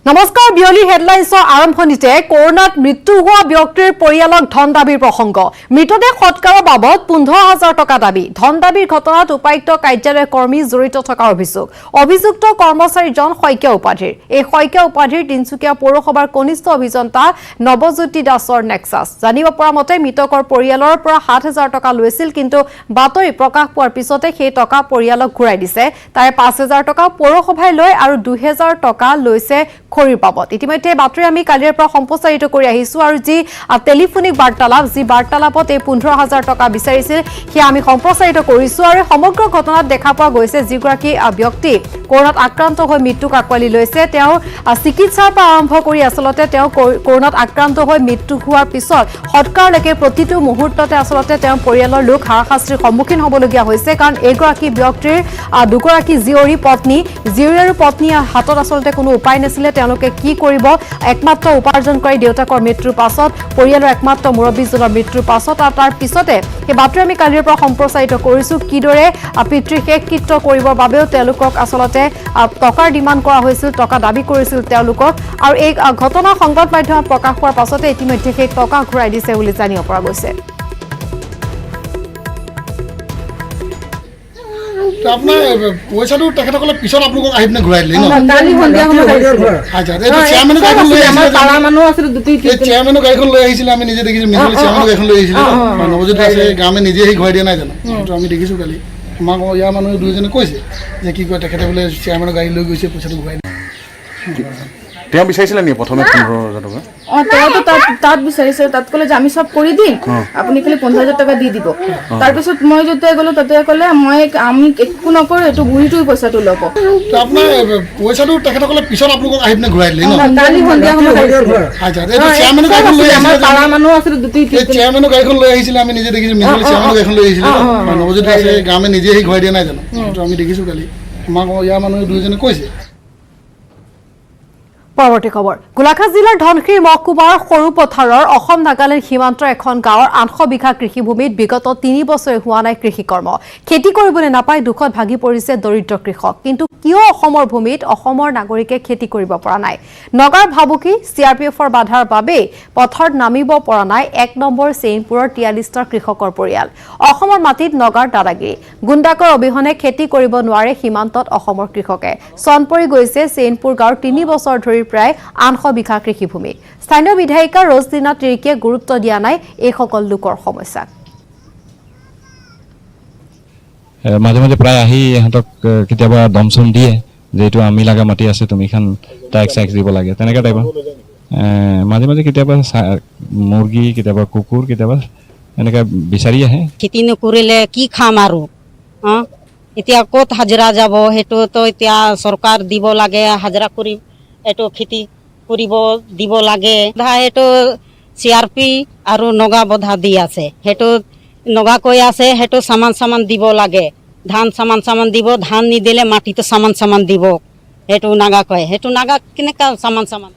নমস্কাৰ বিয়লি হেডলাইন্সৰ আৰম্ভণিতে কৰোনাত মৃত্যু হোৱা ব্যক্তিৰ পৰিয়ালক ধন দাবীৰ প্ৰসংগ মৃতদেহ সৎকাৰৰ বাবদ 15,000 টকা দাবী ধন দাবীৰ ঘটনাত উপায়ুক্ত কাৰ্যালয়ৰ কৰ্মী জড়িত থকাৰ অভিযুক্ত কৰ্মচাৰীজন শইকীয়া উপাধিৰ এই শইকীয়া উপাধিৰ তিনচুকীয়া পৌৰসভাৰ কনিষ্ঠ অভিযন্তা নৱজ্যোতি দাসৰ নেক্সাছ জানিব পৰা মতে মৃতকৰ পৰিয়ালৰ পৰা 7,000 টকা লৈছিল কিন্তু বাতৰি প্ৰকাশ পোৱাৰ পিছতে সেই টকা পৰিয়ালক ঘূৰাই দিছে তাৰে 5,000 টকা পৌৰসভাই লৈ আৰু 2,000 টকা লৈছে খৰিৰ বাবদ ইতিমধ্যে বাতৰি আমি কালিৰ পৰা সম্প্ৰচাৰিত কৰি আহিছো আৰু যি টেলিফোনিক বাৰ্তালাপত এই 15,000 টকা বিচাৰিছিল সেই আমি সম্প্ৰচাৰিত কৰিছো আৰু সমগ্ৰ ঘটনাত দেখা পোৱা গৈছে যিগৰাকী ব্যক্তি কৰোনাত আক্ৰান্ত হৈ মৃত্যুক আঁকোৱালি লৈছে তেওঁ চিকিৎসাৰ পৰা আৰম্ভ কৰি আসলতে তেওঁ কৰোনাত আক্ৰান্ত হৈ মৃত্যু হোৱাৰ পিছত সৎকাৰলৈকে প্ৰতিটো মুহূৰ্ততে আসলতে তেওঁ পৰিয়ালৰ লোক হাৰাশাস্তিৰ সন্মুখীন হ'বলগীয়া হৈছে কাৰণ এইগৰাকী ব্যক্তিৰ দুগৰাকী জীয়ৰী আৰু পত্নী হাতত আসলতে কোনো উপায় নাছিলে তেওঁলোকে কি কৰিব একমাত্ৰ উপাৰ্জনকাৰী দেউতাকৰ মৃত্যুৰ পাছত পৰিয়ালৰ একমাত্ৰ মুৰব্বীজনৰ মৃত্যুৰ পাছত আৰু তাৰ পিছতে এই বাতৰি আমি কালিৰ পৰা সম্প্ৰচাৰিত কৰিছো কিদৰে পিতৃ শেষকৃত্য কৰিবৰ বাবেও তেওঁলোকক আসলতে টকাৰ ডিমাণ্ড কৰা হৈছিল টকা দাবী কৰিছিল তেওঁলোকক আৰু এই ঘটনা সংবাদ মাধ্যমত প্ৰকাশ পোৱাৰ পাছতে ইতিমধ্যে সেই টকা ঘূৰাই দিছে বুলি জানিব পৰা গৈছে আপোনাৰ পইচাটো তেখেতসকলে পিছত আপোনালোকক আহি পিনে ঘূৰাই দিলে ন চেয়াৰমেনৰ গাড়ীখন লৈ আহিছিলে আমি নিজে দেখিছো চেয়াৰমেনৰ গাড়ীখন লৈ আহিছিলে নৱজ্যোতি আছে আমি নিজে আহি ঘূৰাই দিয়া নাই জানো আমি দেখিছো কালি আমাক ইয়াৰ মানুহে দুজনে কৈছে যে কি কয় তেখেতে বোলে চেয়াৰমেনৰ গাড়ী লৈ গৈছে পইচাটো ঘূৰাই তেওঁ বিচাৰিছিলে নেকি প্ৰথমে 15,000 টকা তেওঁতো তাত বিচাৰিছে তাত ক'লে যে আমি চব কৰি দিম আপুনি খালি 15,000 টকা দি দিব তাৰপিছত মই যেতিয়া গ'লো তাতে ক'লে আমি একো নকৰোঁ এইটো বুঢ়ীটোৰ পইচাটো ল'ব আপোনাৰ পইচাটো তেখেতসকলে পিছত আপোনালোকক আহি পিনে ঘূৰাই দিলে ন চেয়াৰমেনৰ গাড়ীখন লৈ আহিছিলে আমি নিজে দেখিছো চেয়াৰমেনৰ গাড়ীখন লৈ আহিছিলে নৱজ্যোতি আছে আমি নিজে আহি ঘূৰাই দিয়া নাই জানো আমি দেখিছো কালি আমাক ইয়াৰ মানুহে দুজনে কৈছে পৰৱৰ্তী খবৰ গোলাঘাট জিলাৰ ধনশিৰি মহকুমাৰ সৰু পথাৰৰ অসম নাগালেণ্ড সীমান্তৰ এখন গাঁৱৰ 800 বিঘা কৃষিভূমিত বিগত 3 বছৰে হোৱা নাই কৃষিকৰ্ম খেতি কৰিবলৈ নাপাই দুখত ভাগি পৰিছে দৰিদ্ৰ কৃষক কিন্তু কিয় অসমৰ ভূমিত অসমৰ নাগৰিকে খেতি কৰিব পৰা নাই নগাৰ ভাবুকি CRPFৰ বাধাৰ বাবে পথাৰত নামিব পৰা নাই 1 নম্বৰ চেইনপুৰৰ 43টা কৃষকৰ পৰিয়াল অসমৰ মাটিত নগাৰ দাদাগিৰি গুণ্ডাকৰ অবিহনে খেতি কৰিব নোৱাৰে সীমান্তত অসমৰ কৃষকে চনপৰি গৈছে চেইনপুৰ গাঁৱৰ 3 বছৰ ধৰি প্ৰায় 800 বিঘা কৃষিভূমি স্থানীয় বিধায়িকা ৰজদিনা তিৰিকে গুৰুত্ব দিয়া নাই এই সকল লোকৰ সমস্যাক মাজে মাজে প্ৰায় আহি ইহঁতক কেতিয়াবা দমচম দিয়ে যেটো আমি লাগা মাটি আছে তুমি খান ট্যাক্স দিব লাগে তেনেকা টাইপ মাজে মাজে কেতিয়াবা মুৰ্গী কেতিয়াবা কুকুৰ কেতিয়াবা এনেকা বিচাৰি আহে খেতি নকৰিলে কি খাম আৰু এতিয়া ক'ত হাজিৰা যাব হেটো তো এতিয়া চৰকাৰ দিব লাগে হাজিৰা কৰি এটো খেতি কৰিব দিব লাগে হেটো CRP আৰু নগা বধা দি আছে হেটো নগা কৈ আছে হেটো সামান দিব লাগে ধান সামান দিব ধান নিদিলে মাটিতে সামান দিব হেটো নাগা কয় হেটো নাগা কেনেকা সামান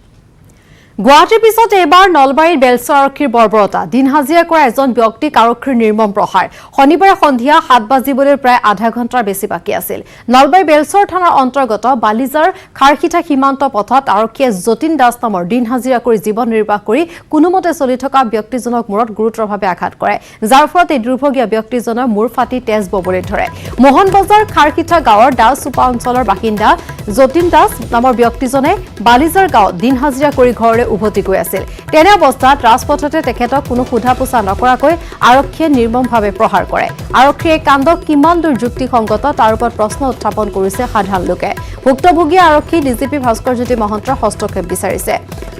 গুৱাহাটীৰ পিছত এবাৰ নলবাৰীৰ বেলচৰ আৰক্ষীৰ বৰ্বৰতা দিন হাজিৰা কৰা এজন ব্যক্তিক আৰক্ষীৰ নিৰ্মম প্ৰহাৰ শনিবাৰে সন্ধিয়া 7 বাজিবলৈ প্ৰায় আধা ঘণ্টাৰ বেছি বাকী আছিল নলবাৰী বেলচৰ থানাৰ অন্তৰ্গত বালিজাৰ খাৰখিঠা সীমান্ত পথত আৰক্ষীয়ে যতীন দাস নামৰ দিন হাজিৰা কৰি জীৱন নিৰ্বাহ কৰি কোনোমতে চলি থকা ব্যক্তিজনক মূৰত গুৰুতৰভাৱে আঘাত কৰে যাৰ ফলত এই দুৰ্ভগীয়া ব্যক্তিজনৰ মূৰ ফাটি তেজ ববলৈ ধৰে মোহন বজাৰ খাৰখিঠা গাঁৱৰ দাসচুপা অঞ্চলৰ বাসিন্দা যতীন দাস নামৰ ব্যক্তিজনে বালিজাৰ গাঁৱত দিন হাজিৰা কৰি ঘৰলৈ উভতি গৈ আছিল তেনে অৱস্থাত ৰাজপথতে তেখেতক কোনো সোধা পোছা নকৰাকৈ আৰক্ষীয়ে নিৰ্মমভাৱে প্ৰহাৰ কৰে আৰক্ষীয়ে কাণ্ডক কিমান দূৰ যুক্তিসংগত তাৰ ওপৰত প্ৰশ্ন উত্থাপন কৰিছে সাধাৰণ লোকে ভুক্তভোগী আৰক্ষী DGP ভাস্কৰজ্যোতি মহন্তৰ হস্তক্ষেপ বিচাৰিছে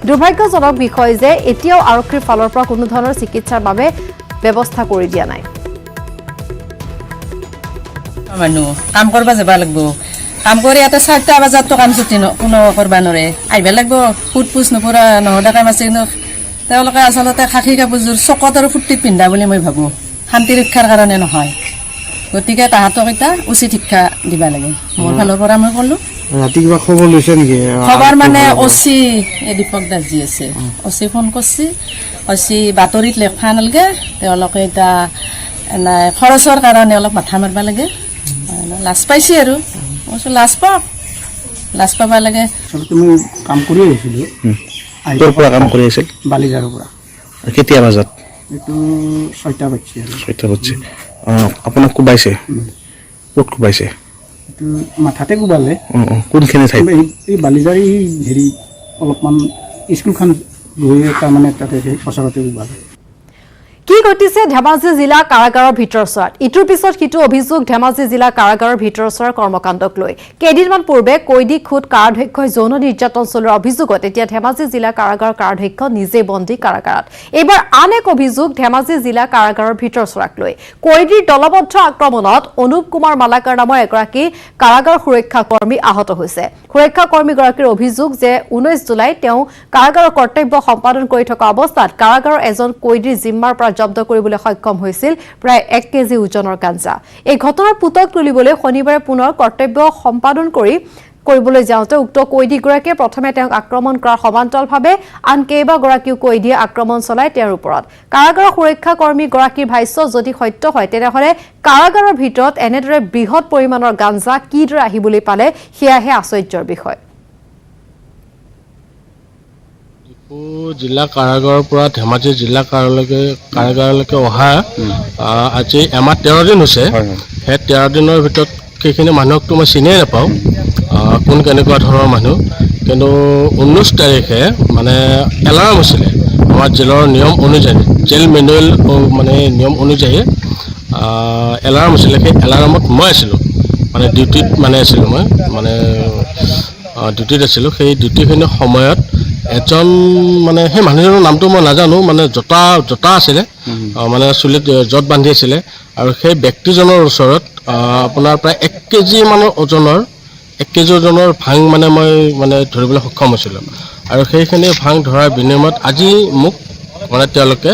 দুৰ্ভাগ্যজনক বিষয় যে এতিয়াও আৰক্ষীৰ ফালৰ পৰা কোনো ধৰণৰ চিকিৎসাৰ বাবে ব্যৱস্থা কৰি দিয়া নাই মানুহ কাম কৰিব যাব লাগিব কাম কৰি ইয়াতে 4টা বজাত তো কাম ছুটি কোনো কৰিব নোৱাৰে আহিব লাগিব ফুট পুছ নপৰা নহ'লে কাম আছে কিন্তু তেওঁলোকে আচলতে খাখী কাপোৰযোৰ চকত আৰু ফুৰ্তিত পিন্ধা বুলি মই ভাবোঁ শান্তি ৰক্ষাৰ কাৰণে নহয় গতিকে তাহাঁতক এটা উচিত শিক্ষা দিব লাগে মোৰ ফালৰ পৰা মই ক'লোঁ ৰাতি কিবা খবৰ লৈছে নেকি খবৰ মানে OC দীপক দাস যি আছে OC ফোন কৰিছে OC বাতৰিত লেখা নালাগে তেওঁলোকে এটা খৰচৰ কাৰণে অলপ মাথা মাৰিব লাগে লাজ পাইছে আৰু লাজ পাওক লাজ পাব লাগে। আচলতে মই কাম কৰি আহিছিলোঁ ক'ৰ পৰা কাম কৰি আছিল? বালিজাৰৰ পৰা। কেতিয়া বজাত? এইটো 6টা বাজিছে আৰু 6টা বাজিছে। আপোনাক কোবাইছে? ক'ত কোবাইছে? এইটো মাথাতে কোবালে। কোনখিনি ঠাইত? এই বালিজাৰ হেৰি অলপমান স্কুলখন গৈ তাৰমানে তাতে ওচৰতে কোবালে। কি ঘটিছে ধেমাজি জিলা কাৰাগাৰৰ ভিতৰচোৱাত? ইটোৰ পিছত সিটো অভিযোগ ধেমাজি জিলা কাৰাগাৰৰ ভিতৰচোৱাৰ কৰ্মকাণ্ডক লৈ। কেইদিনমান পূৰ্বে কৈদী খুদ কাৰাধ্যক্ষই যৌন নিৰ্যাতন চলোৱাৰ অভিযোগত এতিয়া ধেমাজি জিলা কাৰাগাৰৰ কাৰাধ্যক্ষ নিজে বন্দী কাৰাগাৰত। এইবাৰ আন এক অভিযোগ ধেমাজি জিলা কাৰাগাৰৰ ভিতৰচোৱাক লৈ। কৈদীৰ দলবদ্ধ আক্ৰমণত অনুপ কুমাৰ মালাকাৰ নামৰ এগৰাকী কাৰাগাৰ সুৰক্ষা কৰ্মী আহত হৈছে। সুৰক্ষা কৰ্মীগৰাকীৰ অভিযোগ যে 19 জুলাই তেওঁ কাৰাগাৰৰ কৰ্তব্য সম্পাদন কৰি থকা অৱস্থাত কাৰাগাৰৰ এজন কৈদীৰ জিম্মাৰ পৰা জব্দ কৰিবলৈ সক্ষম হৈছিল প্ৰায় 1 কেজি ওজনৰ গাঞ্জা। এই ঘটনাৰ পুতক তুলিবলৈ শনিবাৰে পুনৰ কৰ্তব্য সম্পাদন কৰিবলৈ যাওঁতে উক্ত কৈদীগৰাকীয়ে প্ৰথমে তেওঁক আক্ৰমণ কৰাৰ সমান্তৰালভাৱে আন কেইবাগৰাকীও কৈদীয়ে আক্ৰমণ চলায় তেওঁৰ ওপৰত। কাৰাগাৰৰ সুৰক্ষা কৰ্মীগৰাকীৰ ভাষ্য যদি সত্য হয় তেনেহ'লে কাৰাগাৰৰ ভিতৰত এনেদৰে বৃহৎ পৰিমাণৰ গাঞ্জা কিদৰে আহিবলৈ পালে সেয়াহে আশ্চৰ্যৰ বিষয়। জিলা কাৰাগাৰৰ পৰা ধেমাজি জিলা কাৰাগাৰলৈকে অহা আজি এমাহ 13 দিন হৈছে। সেই 13 দিনৰ ভিতৰত সেইখিনি মানুহকতো মই চিনিয়ে নাপাওঁ কোন কেনেকুৱা ধৰণৰ মানুহ। কিন্তু 19 তাৰিখে মানে এলাৰ্ম হৈছিলে আমাৰ জেলৰ নিয়ম অনুযায়ী, জেল মেনুৱেল মানে নিয়ম অনুযায়ী এলাৰ্ম হৈছিলে। সেই এলাৰ্মত মই আছিলোঁ, মানে ডিউটিত আছিলোঁ মই, মানে ডিউটিত আছিলোঁ। সেই ডিউটিখিনিৰ সময়ত এজন মানে সেই মানুহজনৰ নামটো মই নাজানো, মানে জোতা আছিলে, মানে চুলিত জট বান্ধি আছিলে। আৰু সেই ব্যক্তিজনৰ ওচৰত আপোনাৰ প্ৰায় 1 কেজি মানৰ ওজনৰ ভাং মই ধৰিবলৈ সক্ষম হৈছিলোঁ। আৰু সেইখিনি ভাং ধৰাৰ বিনিময়ত আজি মোক তেওঁলোকে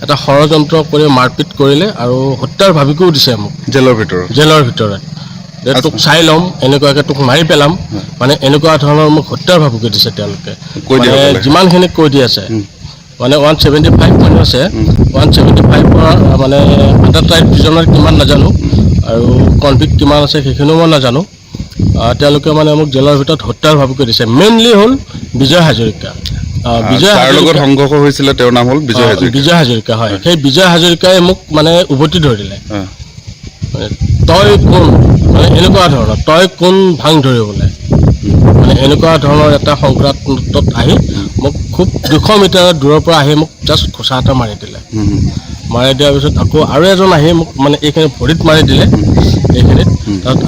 এটা ষড়যন্ত্ৰ কৰি মাৰপিট কৰিলে আৰু হত্যাৰ ভাবুকিও দিছে মোক জেলৰ ভিতৰত। তোক চাই ল'ম, এনেকুৱাকৈ তোক মাৰি পেলাম, মানে এনেকুৱা ধৰণৰ মোক হত্যাৰ ভাবুকি দিছে তেওঁলোকে। যিমানখিনি কৈ দি আছে, মানে 175 মানুহ আছে, 175ৰ মানে আণ্ডাৰ ট্ৰাইব প্ৰিজনাৰ কিমান নাজানো, আৰু কনভিক্ট কিমান আছে সেইখিনিও মই নাজানো। তেওঁলোকে মানে মোক জেলৰ ভিতৰত হত্যাৰ ভাবুকি দিছে। মেইনলি হ'ল বিজয় হাজৰিকা। লগত সংঘৰ্ষ হৈছিলে, তেওঁৰ নাম হ'ল বিজয় হাজৰিকা। হয়, সেই বিজয় হাজৰিকাই মোক মানে উভতি ধৰিলে। তই কোন, মানে এনেকুৱা ধৰণৰ, তই কোন ভাং ধৰিবলৈ, মানে এনেকুৱা ধৰণৰ এটা সংক্ৰান্তত আহি মোক খুব 200 মিটাৰ দূৰৰ পৰা আহি মোক জাষ্ট খোচা এটা মাৰি দিলে। মাৰি দিয়াৰ পিছত আকৌ আৰু এজন আহি মোক মানে এইখিনি ভৰিত মাৰি দিলে, এইখিনিত।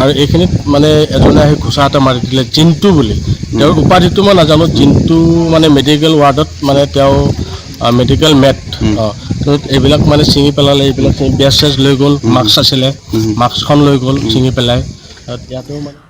আৰু এইখিনিত মানে এজনে আহি খোচা এটা মাৰি দিলে, জিন্তু বুলি। তেওঁৰ উপাধিটো মই নাজানো। জিন্তু মানে মেডিকেল ৱাৰ্ডত মানে তেওঁ মেডিকেল মেট এইবিলাক মানে ছিঙি পেলালে। এইবিলাক বেজ চেজ লৈ গ'ল, মাস্ক আছিলে, মাস্কখন লৈ গ'ল ছিঙি পেলাই।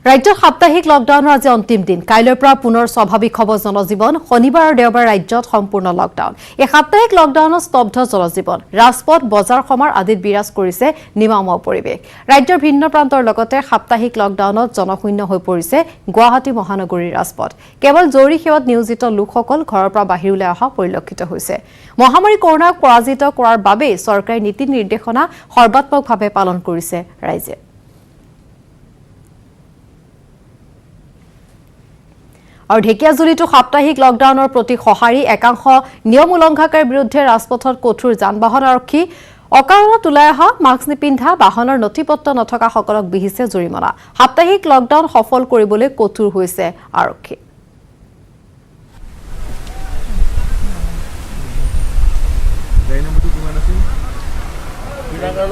ৰাজ্যত সাপ্তাহিক লকডাউনৰ আজি অন্তিম দিন। কাইলৈৰ পৰা পুনৰ স্বাভাৱিক হ'ব জনজীৱন। শনিবাৰ আৰু দেওবাৰ ৰাজ্যত সম্পূৰ্ণ লকডাউন। এই সাপ্তাহিক লকডাউনত স্তব্ধ জনজীৱন। ৰাজপথ, বজাৰ সমাৰ আদিত বিৰাজ কৰিছে নিমাময় পৰিৱেশ। ৰাজ্যৰ ভিন্ন প্ৰান্তৰ লগতে সাপ্তাহিক লকডাউনত জনশূন্য হৈ পৰিছে গুৱাহাটী মহানগৰীৰ ৰাজপথ। কেৱল জৰুৰী সেৱাত নিয়োজিত লোকসকল ঘৰৰ পৰা বাহিৰ ওলাই অহা পৰিলক্ষিত হৈছে। মহামাৰী কৰোনাক পৰাজিত কৰাৰ বাবেই চৰকাৰী নীতি নিৰ্দেশনা সৰ্বাত্মকভাৱে পালন কৰিছে ৰাইজে। আৰু ঢেকিয়াজুলিতো সাপ্তাহিক লকডাউনৰ প্ৰতি সঁহাৰি। একাংশ নিয়ম উলংঘাকাৰীৰ বিৰুদ্ধে ৰাজপথত কঠোৰ যান বাহন আৰক্ষী। অকাৰণত ওলাই অহা মাস্ক নিপিন্ধা, বাহনৰ নথিপত্ৰ নথকাসকলক বিহিছে জৰিমনা। সাপ্তাহিক লকডাউন সফল কৰিবলৈ কঠোৰ হৈছে আৰক্ষী।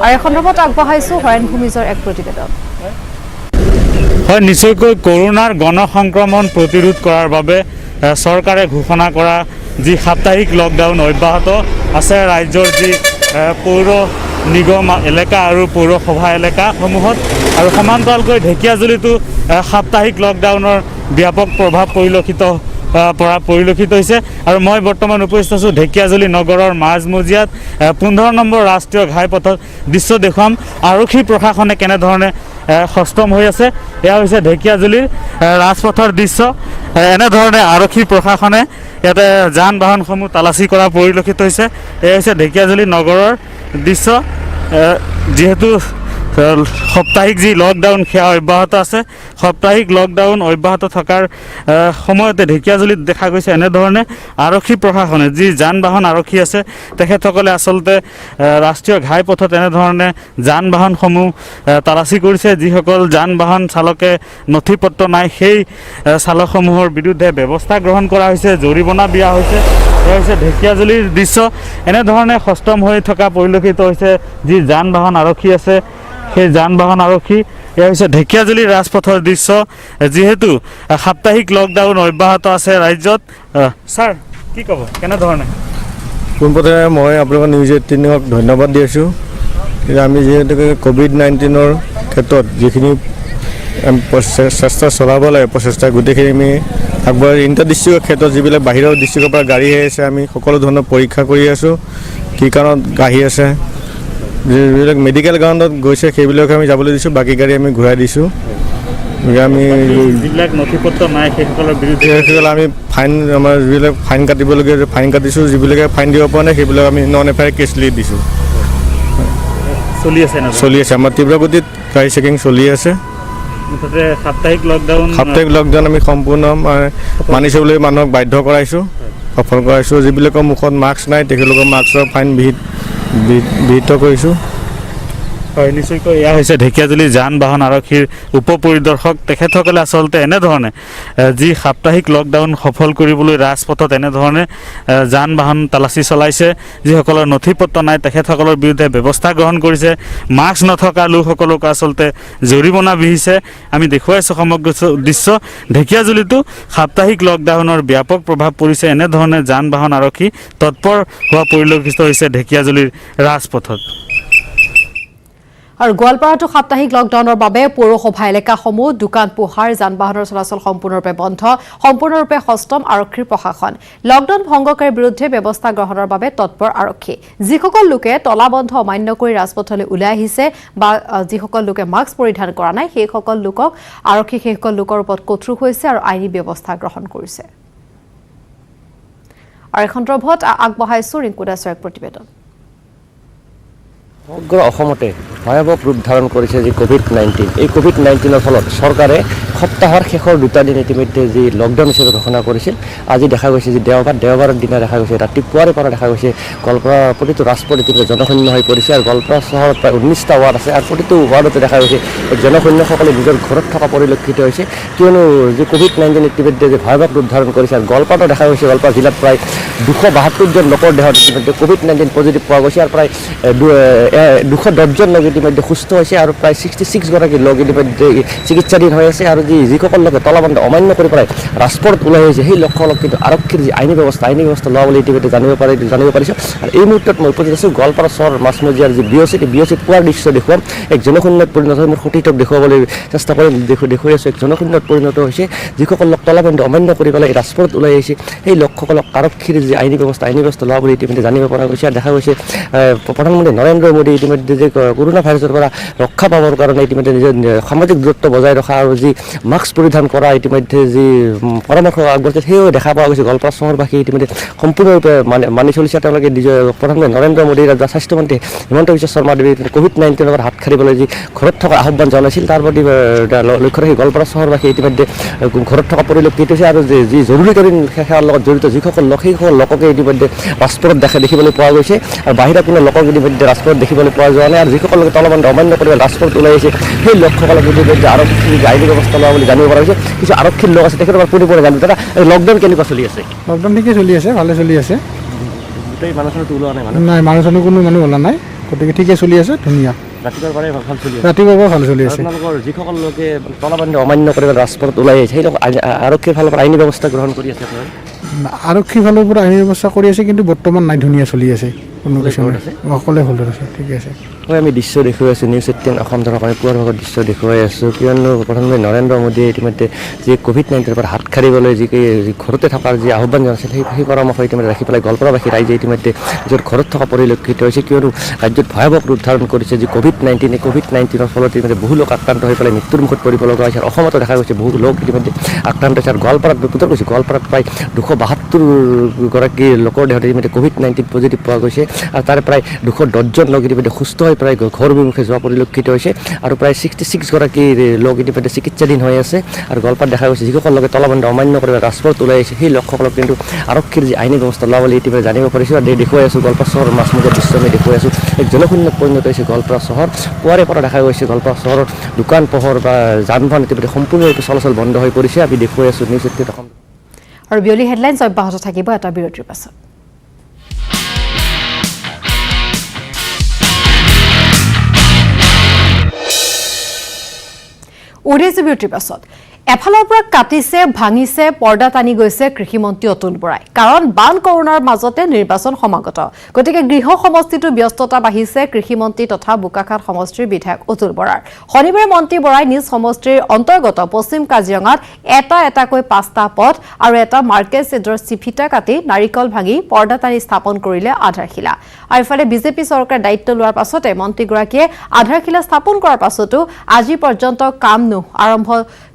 আৰু এই সন্দৰ্ভত আগবঢ়াইছো হৰেণ ভূমিজৰ এক প্ৰতিবেদন। হয়, নিশ্চয়কৈ কৰোনাৰ গণসংক্ৰমণ প্ৰতিৰোধ কৰাৰ বাবে চৰকাৰে ঘোষণা কৰা যি সাপ্তাহিক লকডাউন অব্যাহত আছে। ৰাজ্যৰ যি পৌৰ নিগম এলেকা আৰু পৌৰসভা এলেকাসমূহত, আৰু সমান্তৰালকৈ ঢেকিয়াজুলিতো সাপ্তাহিক লকডাউনৰ ব্যাপক প্ৰভাৱ পৰিলক্ষিত হৈছে। আৰু মই বৰ্তমান উপস্থিত আছোঁ ঢেকিয়াজুলি নগৰৰ মাজমজিয়াত 15 নম্বৰ ৰাষ্ট্ৰীয় ঘাইপথত। দৃশ্য দেখুৱাম আৰক্ষী প্ৰশাসনে কেনেধৰণে সষ্টম হৈ আছে। এয়া হৈছে ঢেকিয়াজুলিৰ ৰাজপথৰ দৃশ্য। এনেধৰণে আৰক্ষী প্ৰশাসনে ইয়াতে যান বাহনসমূহ তালাচী কৰা পৰিলক্ষিত হৈছে। এয়া হৈছে ঢেকিয়াজুলি নগৰৰ দৃশ্য। যিহেতু সাপ্তাহিক যি লকডাউন সেয়া অব্যাহত আছে। সাপ্তাহিক লকডাউন অব্যাহত থকাৰ সময়তে ঢেকীয়াজুলিত দেখা গৈছে এনেধৰণে আৰক্ষী প্ৰশাসনে যি যান বাহন আৰক্ষী আছে তেখেতসকলে আচলতে ৰাষ্ট্ৰীয় ঘাইপথত এনেধৰণে যান বাহনসমূহ তালাচী কৰিছে। যিসকল যান বাহন চালকে নথি পত্ৰ নাই সেই চালকসমূহৰ বিৰুদ্ধে ব্যৱস্থা গ্ৰহণ কৰা হৈছে, জৰিমনা দিয়া হৈছে। এয়া হৈছে ঢেকীয়াজুলিৰ দৃশ্য। এনেধৰণে সষ্টম হৈ থকা পৰিলক্ষিত হৈছে যি যান বাহন আৰক্ষী আছে সেই যান বাহন আৰক্ষী। এয়া হৈছে ঢেকীয়াজুলিৰ ৰাজপথৰ দৃশ্য। যিহেতু সাপ্তাহিক লকডাউন অব্যাহত আছে ৰাজ্যত। ছাৰ কি ক'ব, কেনেধৰণে? পোনপ্ৰথমে মই আপোনালোকৰ নিউজ 18ক ধন্যবাদ দি আছোঁ। আমি যিহেতুকে ক'ভিড-19ৰ ক্ষেত্ৰত যিখিনি চেষ্টা চলাব লাগে, প্ৰচেষ্টা গোটেইখিনি আমি আগবঢ়াই ইণ্টাৰ ডিষ্ট্ৰিক্টৰ ক্ষেত্ৰত যিবিলাক বাহিৰৰ ডিষ্ট্ৰিক্টৰ পৰা গাড়ী আহি আছে আমি সকলো ধৰণৰ পৰীক্ষা কৰি আছোঁ, কি কাৰণত আহি আছে। যিবিলাক মেডিকেল গ্ৰাউণ্ডত গৈছে সেইবিলাক আমি যাবলৈ দিছোঁ, বাকী গাড়ী আমি ঘূৰাই দিছোঁ। আমি যিবিলাক নথি পত্ৰ নাই সেইসকলৰ বিৰুদ্ধে আমি ফাইন, আমাৰ যিবিলাক ফাইন কাটিবলগীয়া ফাইন কাটিছোঁ, যিবিলাকে ফাইন দিব পৰা নাই সেইবিলাক আমি নন এফআইআৰ কেছ লিখি দিছোঁ। চলি আছে আমাৰ তীব্ৰ গতিত গাড়ী চেকিং চলি আছে। সাপ্তাহিক লকডাউন আমি সম্পূৰ্ণ মানি চলিবলৈ মানুহক বাধ্য কৰাইছোঁ, সফল কৰাইছোঁ। যিবিলাকৰ মুখত মাস্ক নাই তেখেতলোকৰ মাস্কৰ ফাইন বিহিত কৰিছোঁ। হয়, নিশ্চয়কৈ এয়া হৈছে ঢেকীয়াজুলি যান বাহন আৰক্ষীৰ উপ পৰিদৰ্শক। তেখেতসকলে আচলতে এনেধৰণে যি সাপ্তাহিক লকডাউন সফল কৰিবলৈ ৰাজপথত এনেধৰণে যান বাহন তালাচী চলাইছে। যিসকলৰ নথি পত্ৰ নাই তেখেতসকলৰ বিৰুদ্ধে ব্যৱস্থা গ্ৰহণ কৰিছে। মাস্ক নথকা লোকসকলক আচলতে জৰিমনা বিহিছে। আমি দেখুৱাইছোঁ সমগ্ৰ দৃশ্য। ঢেকীয়াজুলিতো সাপ্তাহিক লকডাউনৰ ব্যাপক প্ৰভাৱ পৰিছে। এনেধৰণে যান বাহন আৰক্ষী তৎপৰ হোৱা পৰিলক্ষিত হৈছে ঢেকীয়াজুলিৰ ৰাজপথত। আৰু গোৱালপাৰাতো সাপ্তাহিক লকডাউনৰ বাবে পৌৰসভা এলেকাসমূহ, দোকান পোহাৰ, যান বাহনৰ চলাচল সম্পূৰ্ণৰূপে বন্ধ। সম্পূৰ্ণৰূপে সষ্টম আৰক্ষীৰ প্ৰশাসন। লকডাউন ভংগকাৰীৰ বিৰুদ্ধে ব্যৱস্থা গ্ৰহণৰ বাবে তৎপৰ আৰক্ষী। যিসকল লোকে তলাবন্ধ অমান্য কৰি ৰাজপথলৈ ওলাই আহিছে বা যিসকল লোকে মাস্ক পৰিধান কৰা নাই সেইসকল লোকক আৰক্ষী সেইসকল লোকৰ ওপৰত কঠোৰ হৈছে আৰু আইনী ব্যৱস্থা গ্ৰহণ কৰিছে। আৰু এই সন্দৰ্ভত আগবঢ়াইছোঁ ৰিংকু দাসৰ এক প্ৰতিবেদন। সমগ্ৰ অসমতে ভয়াৱহ ৰূপ ধাৰণ কৰিছে যি ক'ভিড-19। এই ক'ভিড-19ৰ ফলত চৰকাৰে সপ্তাহৰ শেষৰ 2টা দিন ইতিমধ্যে যি লকডাউন হিচাপে ঘোষণা কৰিছিল। আজি দেখা গৈছে যে দেওবাৰৰ দিনা দেখা গৈছে ৰাতিপুৱাৰে পৰা দেখা গৈছে গোৱালপাৰা প্ৰতিটো ৰাজপথ ইতিমধ্যে জনশূন্য হৈ পৰিছে। আৰু গোৱালপাৰা চহৰত প্ৰায় 19টা ৱাৰ্ড আছে আৰু প্ৰতিটো ৱাৰ্ডতে দেখা গৈছে জনশূন্যসকলে নিজৰ ঘৰত থকা পৰিলক্ষিত হৈছে। কিয়নো যি ক'ভিড-19 ইতিমধ্যে যে ভয়াৱহ ৰূপ ধাৰণ কৰিছে। আৰু গোৱালপাৰাতো দেখা গৈছে গোৱালপাৰা জিলাত প্ৰায় 272জন লোকৰ দেহত ইতিমধ্যে ক'ভিড-19 পজিটিভ পোৱা গৈছে আৰু প্ৰায় 210জন লোক ইতিমধ্যে সুস্থ হৈছে আৰু প্ৰায় 66গৰাকী লোক ইতিমধ্যে চিকিৎসাধীন হৈ আছে। আৰু যিসকল লোকে তলাবন্ধ অমান্য কৰি পেলাই ৰাজপথত ওলাই আহিছে সেই লোকসকলক কিন্তু আৰক্ষীৰ যি আইনী ব্যৱস্থা লোৱা বুলি ইতিমধ্যে জানিব পাৰিছোঁ। আৰু এই মুহূৰ্তত মই উপস্থিত আছোঁ গোৱালপাৰা চহৰ মাছমজিয়াৰ যি বিঅচিত পুৱাৰ দৃশ্য দেখুৱাম। এক জনশূন্যত পৰিণত হৈ মোৰ সতীৰ্থক দেখুৱাবলৈ চেষ্টা কৰিম। দেখুৱাই আছোঁ এক জনশূন্যত পৰিণত হৈছে। যিসকল লোক তলাবন্ধ অমান্য কৰি পেলাই ৰাজপথত ওলাই আহিছে সেই লোকসকলক আৰক্ষীৰ যি আইনী ব্যৱস্থা লোৱা বুলি ইতিমধ্যে জানিব পৰা গৈছে। আৰু দেখা গৈছে প্ৰধানমন্ত্ৰী নৰেন্দ্ৰ মোদী ইতিমধ্যে যে কৰোণা ভাইৰাছৰ পৰা ৰক্ষা পাবৰ কাৰণে ইতিমধ্যে নিজৰ সামাজিক দূৰত্ব বজাই ৰখা আৰু যি মাস্ক পৰিধান কৰা ইতিমধ্যে যি পৰামৰ্শ আগবঢ়াইছে সেয়াও দেখা পোৱা গৈছে। গোৱালপাৰা চহৰবাসী ইতিমধ্যে সম্পূৰ্ণৰূপে মানি চলিছে। তেওঁলোকে নিজৰ প্ৰধানমন্ত্ৰী নৰেন্দ্ৰ মোদী আৰু স্বাস্থ্যমন্ত্ৰী হিমন্ত বিশ্ব শৰ্মা দেৱে ক'ভিড-19ৰ পৰা হাত সাৰিবলৈ যি ঘৰত থকা আহ্বান জনাইছিল তাৰ প্ৰতি লক্ষ্য ৰাখি গোৱালপাৰা চহৰবাসী ইতিমধ্যে ঘৰত থকা পৰিলক্ষিত হৈছে। আৰু যি জৰুৰীকালীন সেৱাৰ লগত জড়িত যিসকল লোক সেইসকল লোককে ইতিমধ্যে ৰাজপথত দেখিবলৈ পোৱা গৈছে। আৰু বাহিৰা কোনো লোকক ইতিমধ্যে ৰাজপথত দেখিবলৈ পোৱা যোৱা নাই। আৰু যিসকল লোকে তলাবন্ধ অমান্য কৰি ৰাজপথত ওলাই আহিছে সেই লোকসকলক ইতিমধ্যে আৰক্ষীৰ আইনী ব্যৱস্থা লোৱা বুলি জানিব পৰা হৈছে। কিছু আৰক্ষীৰ লোক আছে তেখেতৰ পৰা জানিব। দাদা লকডাউন কেনেকুৱা চলি আছে? লকডাউন ঠিকে চলি আছে, ভালে চলি আছে। গোটেই মানুহ ওলোৱা নাই নাই মানুহ কোনো মানুহ ওলোৱা নাই, গতিকে ঠিকে চলি আছে, ধুনীয়া। ৰাতিপুৱাৰ পৰাই ভাল চলি আছে। ৰাতিপুৱাৰ পৰা ভাল চলি আছে। আপোনালোকৰ যিসকল লোকে তলাবন্ধ অমান্য কৰি ৰাজপথত ওলাই আহিছে সেই লোক আৰক্ষীৰ ফালৰ পৰা আইনী ব্যৱস্থা গ্ৰহণ কৰি আছে। আৰক্ষীৰ ফালৰ পৰা আইনী ব্যৱস্থা কৰি আছে কিন্তু বৰ্তমান নাই, ধুনীয়া চলি আছে, কোনো কিছু নাই, সকলোৱে ভাল আছে, ঠিকে আছে। হয়, আমি দৃশ্য দেখুৱাই আছোঁ নিউজ 18 অসম ধৰক আমি পুৱাৰ ভাগত দৃশ্য দেখুৱাই আছোঁ। কিয়নো প্ৰধানমন্ত্ৰী নৰেন্দ্ৰ মোদীয়ে ইতিমধ্যে যি ক'ভিড-19ৰ পৰা হাত সাৰিবলৈ যি ঘৰতে থকাৰ যি আহ্বান জনাইছিল সেই পৰামৰ্শ ইতিমধ্যে ৰাখি পেলাই গোৱালপাৰাবাসী ৰাইজে ইতিমধ্যে নিজৰ ঘৰত থকা পৰিলক্ষিত হৈছে। কিয়নো ৰাজ্যত ভয়াৱহ ৰূপ ধাৰণ কৰিছে যি ক'ভিড-19ৰ ফলত ইতিমধ্যে বহু লোক আক্ৰান্ত হৈ পেলাই মৃত্যুৰ মুখত পৰিব লগা হৈছে। আৰু অসমতো দেখা গৈছে বহু লোক ইতিমধ্যে আক্ৰান্ত হৈছে। আৰু গোৱালপাৰাত প্ৰায় 272গৰাকী লোকৰ দেহত ইতিমধ্যে COVID-19 পজিটিভ পোৱা গৈছে আৰু তাৰে প্ৰায় 210জন লোক ইতিমধ্যে সুস্থ হৈ প্ৰায় ঘৰ অভিমুখে যোৱা পৰিলক্ষিত হৈছে আৰু প্ৰায় 66গৰাকী লোক ইতিমধ্যে চিকিৎসাধীন হৈ আছে আৰু গোৱালপাৰাত দেখা গৈছে যিসকল লোকে তলাবন্ধ অমান্য কৰি ৰাজপথত ওলাই আহিছে সেই লোকসকলক কিন্তু আৰক্ষীৰ যি আইনী ব্যৱস্থা লোৱা বুলি ইতিমধ্যে জানিব পাৰিছোঁ আৰু দেখুৱাই আছোঁ গোৱালপাৰা চহৰৰ মাজমজিয়া দৃশ্য আমি দেখুৱাই আছোঁ এক জনশূন্যত পৰিণত হৈছে গোৱালপাৰা চহৰ পুৱাৰে পৰা দেখা গৈছে গোৱালপাৰা চহৰৰ দোকান পোহৰ বা যান বাহন ইতিমধ্যে সম্পূৰ্ণৰূপে চলাচল বন্ধ হৈ পৰিছে আমি দেখুৱাই আছোঁ নিউজ 18 অসম আৰু বিয়লি হেডলাইনছ অব্যাহত থাকিব এটা বিৰতিৰ পাছত উৰিছে বিৰতিৰ পাছত এফালৰ পৰা কাটিছে ভাঙিছে পৰ্দা টানি গৈছে কৃষিমন্ত্ৰী অতুল বৰাই কাৰণ বান কৰোনাৰ মাজতে নিৰ্বাচন সমাগত গতিকে গৃহ সমষ্টিটো ব্যস্ততা বাঢ়িছে কৃষিমন্ত্ৰী তথা বোকাখাট সমষ্টিৰ বিধায়ক অতুল বৰাৰ শনিবাৰে মন্ত্ৰী বৰাই নিজ সমষ্টিৰ অন্তৰ্গত পশ্চিম কাজিৰঙাত এটাকৈ 5টা পথ আৰু এটা মাৰ্কেট চেডৰ চিফিটা কাটি নাৰিকল ভাঙি পৰ্দা টানি স্থাপন কৰিলে আধাৰশিলা আৰু ইফালে বিজেপি চৰকাৰে দায়িত্ব লোৱাৰ পাছতে মন্ত্ৰীগৰাকীয়ে আধাৰশিলা স্থাপন কৰাৰ পাছতো আজি পৰ্যন্ত কাম আৰম্ভ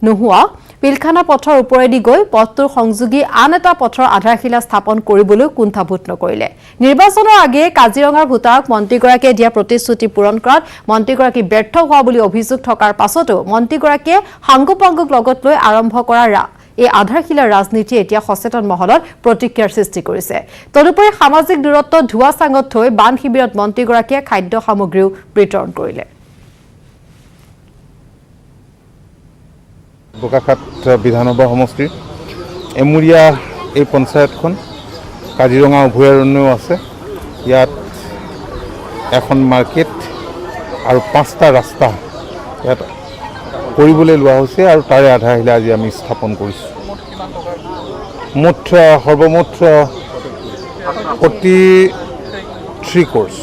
নোহোৱা পিলখানা পথৰ ওপৰেদি গৈ পথটোৰ সংযোগী আন এটা পথৰ আধাৰশিলা স্থাপন কৰিবলৈ কুণ্ঠাবোধ নকৰিলে নিৰ্বাচনৰ আগেয়ে কাজিৰঙাৰ ভোটাৰক মন্ত্ৰীগৰাকীয়ে দিয়া প্ৰতিশ্ৰুতি পূৰণ কৰাত মন্ত্ৰীগৰাকী ব্যৰ্থ হোৱা বুলি অভিযোগ থকাৰ পাছতো মন্ত্ৰীগৰাকীয়ে সাংগোপাংগক লগত লৈ আৰম্ভ কৰা এই আধাৰশিলাৰ ৰাজনীতি এতিয়া সচেতন মহলত প্ৰতিক্ৰিয়াৰ সৃষ্টি কৰিছে তদুপৰি সামাজিক দূৰত্ব ধোৱা চাঙত থৈ বান শিবিৰত মন্ত্ৰীগৰাকীয়ে খাদ্য সামগ্ৰীও বিতৰণ কৰিলে বোকাখাট বিধানসভা সমষ্টিৰ এমুৰীয়া এই পঞ্চায়তখন কাজিৰঙা অভয়াৰণ্যও আছে ইয়াত এখন মাৰ্কেট আৰু 5টা ৰাস্তা ইয়াত কৰিবলৈ লোৱা হৈছে আৰু তাৰে আধাৰশিলা আজি আমি স্থাপন কৰিছোঁ সৰ্বমুঠ 43 কোৰ্চ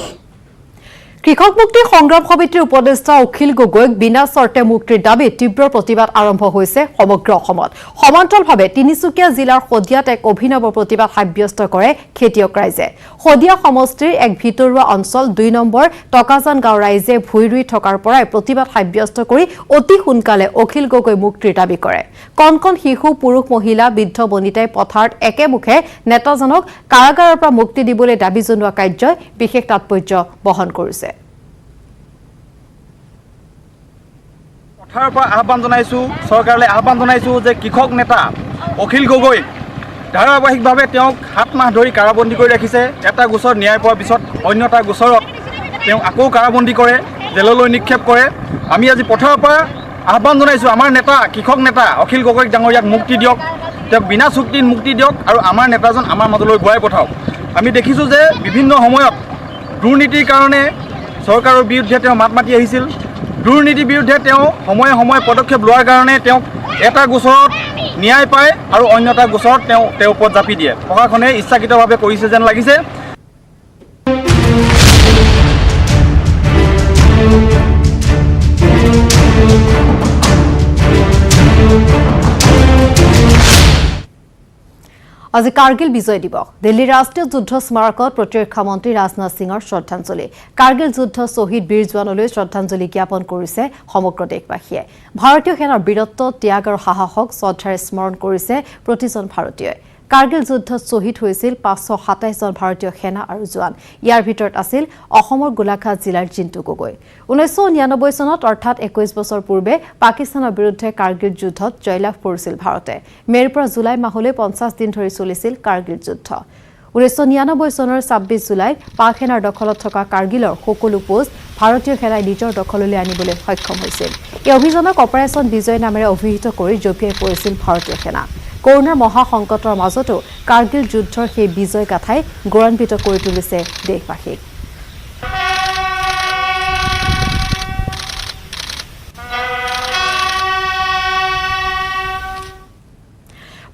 কৃষক মুক্তি সংগ্ৰাম সমিতিৰ উপদেষ্টা অখিল গগৈক বিনা চৰ্তে মুক্তিৰ দাবীত তীব্ৰ প্ৰতিবাদ আৰম্ভ হৈছে সমগ্ৰ অসমত সমান্তৰালভাৱে তিনিচুকীয়া জিলাৰ শদিয়াত এক অভিনৱ প্ৰতিবাদ সাব্যস্ত কৰে খেতিয়ক ৰাইজে শদিয়া সমষ্টিৰ এক ভিতৰুৱা অঞ্চল 2 নম্বৰ টকাজান গাঁও ৰাইজে ভুই ৰুই থকাৰ পৰাই প্ৰতিবাদ সাব্যস্ত কৰি অতি সোনকালে অখিল গগৈ মুক্তিৰ দাবী কৰে কণ শিশু পুৰুষ মহিলা বৃদ্ধ বনিতাই পথাৰত একেমুখে নেতাজনক কাৰাগাৰৰ পৰা মুক্তি দিবলৈ দাবী জনোৱা কাৰ্যই বিশেষ তাৎপৰ্য বহন কৰিছে পথাৰৰ পৰা আহ্বান জনাইছোঁ চৰকাৰলৈ আহ্বান জনাইছোঁ যে কৃষক নেতা অখিল গগৈ ধাৰাবাহিকভাৱে তেওঁক 7 মাহ ধৰি কাৰাবন্দী কৰি ৰাখিছে এটা গোচৰ ন্যায় পোৱাৰ পিছত অন্য এটা গোচৰত তেওঁক আকৌ কাৰাবন্দী কৰে জেললৈ নিক্ষেপ কৰে আমি আজি পথাৰৰ পৰা আহ্বান জনাইছোঁ আমাৰ নেতা কৃষক নেতা অখিল গগৈক ডাঙৰীয়াক মুক্তি দিয়ক তেওঁক বিনা চুক্তিত মুক্তি দিয়ক আৰু আমাৰ নেতাজন আমাৰ মাজলৈ ঘূৰাই পঠাওক আমি দেখিছোঁ যে বিভিন্ন সময়ত দুৰ্নীতিৰ কাৰণে চৰকাৰৰ বিৰুদ্ধে তেওঁ মাত মাতি আহিছিল দুৰ্নীতিৰ বিৰুদ্ধে তেওঁ সময়ে সময়ে পদক্ষেপ লোৱাৰ কাৰণে তেওঁক এটা গোচৰত ন্যায় পায় আৰু অন্য এটা গোচৰত তেওঁৰ ওপৰত জাপি দিয়ে প্ৰশাসনে ইচ্ছাকৃতভাৱে কৰিছে যেন লাগিছে আজি কাৰ্গিল বিজয় দিৱস দিল্লীৰ ৰাষ্ট্ৰীয় যুদ্ধ স্মাৰকত প্ৰতিৰক্ষা মন্ত্ৰী ৰাজনাথ সিঙৰ শ্ৰদ্ধাঞ্জলি কাৰ্গিল যুদ্ধ শ্বহীদ বীৰ জোৱানলৈ শ্ৰদ্ধাঞ্জলি জ্ঞাপন কৰিছে সমগ্ৰ দেশবাসীয়ে ভাৰতীয় সেনাৰ বীৰত্ব ত্যাগ আৰু সাহসক শ্ৰদ্ধাৰে স্মৰণ কৰিছে প্ৰতিজন ভাৰতীয়ই কাৰ্গিল যুদ্ধত শ্বহীদ হৈছিল 527 জন ভাৰতীয় সেনা আৰু জোৱান ইয়াৰ ভিতৰত আছিল অসমৰ গোলাঘাট জিলাৰ জিন্তু গগৈ 1999 চনত অৰ্থাৎ 21 বছৰ পূৰ্বে পাকিস্তানৰ বিৰুদ্ধে কাৰ্গিল যুদ্ধত জয়লাভ কৰিছিল ভাৰতে মেৰ পৰা জুলাই মাহলৈ 50 দিন ধৰি চলিছিল কাৰ্গিল যুদ্ধ 1999 চনৰ 26 জুলাইত পাক সেনাৰ দখলত থকা কাৰ্গিলৰ সকলো পোষ্ট ভাৰতীয় সেনাই নিজৰ দখললৈ আনিবলৈ সক্ষম হৈছিল এই অভিযানক অপাৰেচন বিজয় নামেৰে অভিহিত কৰি জপিয়াই পৰিছিল ভাৰতীয় সেনা কৰোনাৰ মহা সংকটৰ মাজতো কাৰ্গিল যুদ্ধৰ সেই বিজয় গাথাই গৌৰৱান্বিত কৰি তুলিছে দেশবাসীক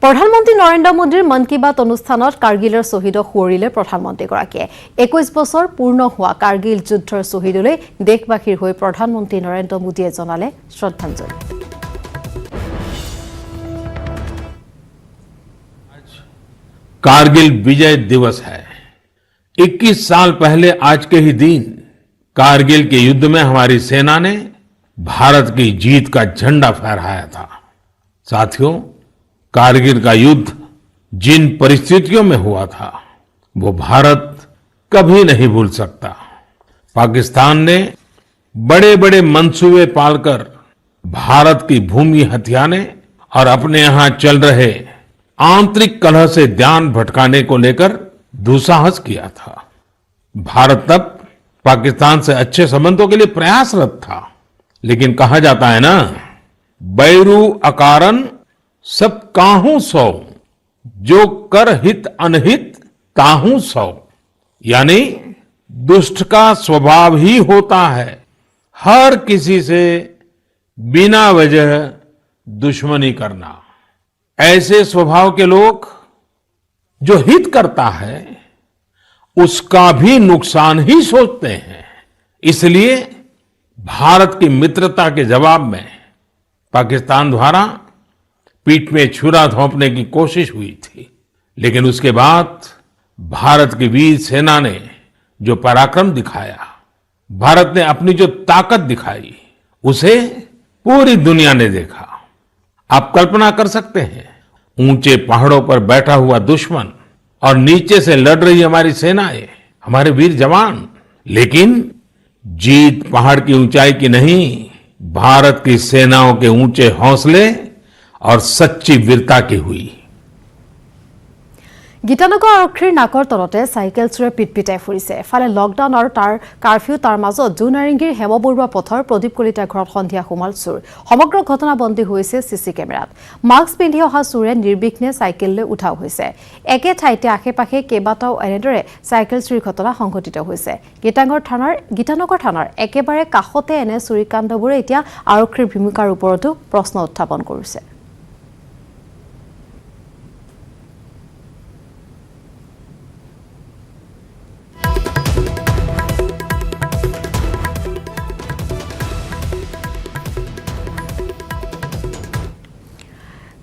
প্ৰধানমন্ত্ৰী নৰেন্দ্ৰ মোদীৰ মন কী বাত অনুষ্ঠানত কাৰ্গিলৰ শ্বহীদক সুঁৱৰিলে প্ৰধানমন্ত্ৰীগৰাকীয়ে 21 বছৰ পূৰ্ণ হোৱা কাৰ্গিল যুদ্ধৰ শ্বহীদলৈ দেশবাসীৰ হৈ প্ৰধানমন্ত্ৰী নৰেন্দ্ৰ মোদীয়ে জনালে শ্ৰদ্ধাঞ্জলি कारगिल विजय दिवस है 21 साल पहले आज के ही दिन कारगिल के युद्ध में हमारी सेना ने भारत की जीत का झंडा फहराया था साथियों कारगिल का युद्ध जिन परिस्थितियों में हुआ था वो भारत कभी नहीं भूल सकता। पाकिस्तान ने बड़े बड़े मंसूबे पालकर भारत की भूमि हथियाने और अपने यहां चल रहे आंतरिक कलह से ध्यान भटकाने को लेकर दुस्साहस किया था। भारत तब पाकिस्तान से अच्छे संबंधों के लिए प्रयासरत था, लेकिन कहा जाता है ना, बैरू अकारन सब काहू सौ, जो कर हित अनहित ताहू सौ। यानी दुष्ट का स्वभाव ही होता है हर किसी से बिना वजह दुश्मनी करना। ऐसे स्वभाव के लोग जो हित करता है उसका भी नुकसान ही सोचते हैं। इसलिए भारत की मित्रता के जवाब में पाकिस्तान द्वारा पीठ में छुरा घोंपने की कोशिश हुई थी, लेकिन उसके बाद भारत की वीर सेना ने जो पराक्रम दिखाया, भारत ने अपनी जो ताकत दिखाई, उसे पूरी दुनिया ने देखा। आप कल्पना कर सकते हैं, ऊंचे पहाड़ों पर बैठा हुआ दुश्मन और नीचे से लड़ रही हमारी सेनाएं, हमारे वीर जवान, लेकिन जीत पहाड़ की ऊंचाई की नहीं, भारत की सेनाओं के ऊंचे हौसले और सच्ची वीरता की हुई। গীতানগৰ আৰক্ষীৰ নাকৰ তলতে চাইকেল চোৰে পিটপিটাই ফুৰিছে। এফালে লকডাউন আৰু তাৰ কাৰফিউ, তাৰ মাজত জুনাৰিংগীৰ হেমবৰুৱা পথৰ প্ৰদীপ কলিতাৰ ঘৰত সন্ধিয়া সোমাল চোৰ। সমগ্ৰ ঘটনা বন্দী হৈছে চিচি কেমেৰাত। মাস্ক পিন্ধি অহা চোৰে নিৰ্বিঘ্নে চাইকেললৈ উঠাও হৈছে। একে ঠাইতে আশে পাশে কেইবাটাও এনেদৰে চাইকেল চুৰিৰ ঘটনা সংঘটিত হৈছে। গীতানগৰ থানাৰ একেবাৰে কাষতে এনে চুৰিকাণ্ডবোৰে এতিয়া আৰক্ষীৰ ভূমিকাৰ ওপৰতো প্ৰশ্ন উত্থাপন কৰিছে।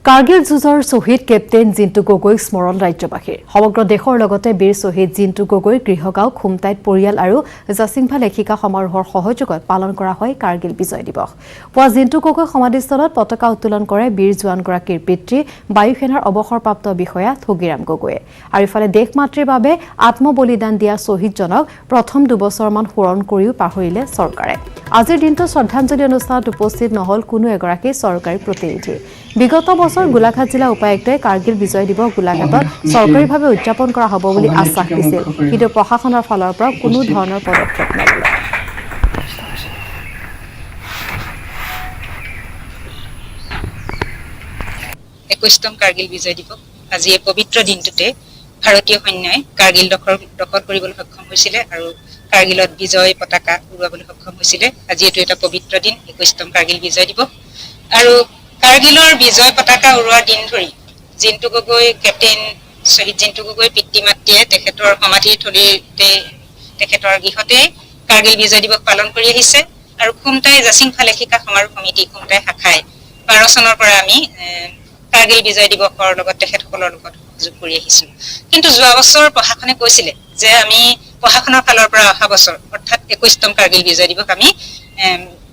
কাৰ্গিল যুঁজৰ শ্বহীদ কেপ্টেইন জিন্তু গগৈক স্মৰণ ৰাজ্যবাসীৰ। সমগ্ৰ দেশৰ লগতে বীৰ শ্বহীদ জিন্তু গগৈৰ গৃহগাঁও খুমটাইত পৰিয়াল আৰু জাচিংফা লেখিকা সমাৰোহৰ সহযোগত পালন কৰা হয় কাৰ্গিল বিজয় দিৱস। পুৱা জিন্তু গগৈ সমাধিস্থলত পতাকা উত্তোলন কৰে বীৰ জোৱানগৰাকীৰ পিতৃ বায়ু সেনাৰ অৱসৰপ্ৰাপ্ত বিষয়া থগিৰাম গগৈয়ে। আৰু ইফালে দেশ মাতৃৰ বাবে আত্মবলিদান দিয়া শ্বহীদজনক প্ৰথম দুবছৰমান সোঁৱৰণ কৰিও পাহৰিলে চৰকাৰে। আজিৰ দিনটো শ্ৰদ্ধাঞ্জলি অনুষ্ঠানত উপস্থিত নহল কোনো এগৰাকী চৰকাৰী প্ৰতিনিধি। বিগত বছৰ গোলাঘাট জিলা উপায়ুক্তই কাৰ্গিল বিজয় দিৱস গোলাঘাটত চৰকাৰীভাৱে উদযাপন কৰা হ'ব বুলি আশ্বাস দিছিল, কিন্তু প্ৰশাসনৰ ফালৰ পৰা কোনো ধৰণৰ পদক্ষেপ নললে। 21তম কাৰ্গিল বিজয় দিৱস। আজি এই পবিত্ৰ দিনটোতে ভাৰতীয় সৈন্যই কাৰ্গিল দখল কৰিবলৈ সক্ষম হৈছিলে আৰু কাৰ্গিলত বিজয় পতাকা উৰুৱাবলৈ সক্ষম হৈছিলে। আজি এইটো এটা পবিত্ৰ দিন, 21তম কাৰ্গিল বিজয় দিৱস। আৰু কাৰ্গিলৰ বিজয় পতাকা উৰুৱাৰ দিন ধৰি জিন্তু গগৈ, কেপ্টেইন শ্বহীদ জিন্তু গগৈ পিতৃ মাতৃয়ে তেখেতৰ সমাধিস্থলীতে, তেখেতৰ গৃহতে কাৰ্গিল বিজয় দিৱস পালন কৰি আহিছে। আৰু খুমটাই জাচিংফা লেখিকা সমাৰোহ সমিতি খুমটাই শাখাই 12 চনৰ পৰা আমি কাৰ্গিল বিজয় দিৱসৰ লগত তেখেতসকলৰ লগত যোগ কৰি আহিছো। কিন্তু যোৱা বছৰ প্ৰশাসনে কৈছিলে যে আমি প্ৰশাসনৰ ফালৰ পৰা অহা বছৰ অৰ্থাৎ 21তম কাৰ্গিল বিজয় দিৱস আমি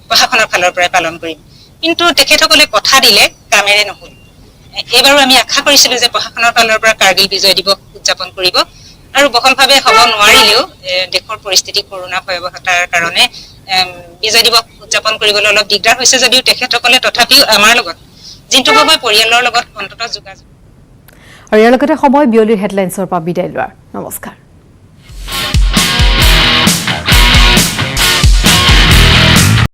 প্ৰশাসনৰ ফালৰ পৰা পালন কৰিম, কিন্তু তেখেতসকলে কথা দিলে কামেৰে নহল। এইবাৰো আমি আশা কৰিছিলো যে প্ৰশাসনৰ ফালৰ পৰা কাৰ্গিল বিজয় দিৱস উদযাপন কৰিব, আৰু বহলভাৱে হ'ব নোৱাৰিলেও দেশৰ পৰিস্থিতি কৰোনা ভয়াৱহতাৰ কাৰণে বিজয় দিৱস উদযাপন কৰিবলৈ অলপ দিগদাৰ হৈছে যদিও তেখেতসকলে তথাপিও আমাৰ লগত জিন্তু গগৈ পৰিয়ালৰ লগত অন্ততঃ যোগাযোগ। আৰু ইয়াৰ লগতে সময় বিয়লিৰ হেডলাইন্সৰ পৰা বিদায় লোৱাৰ। নমস্কাৰ।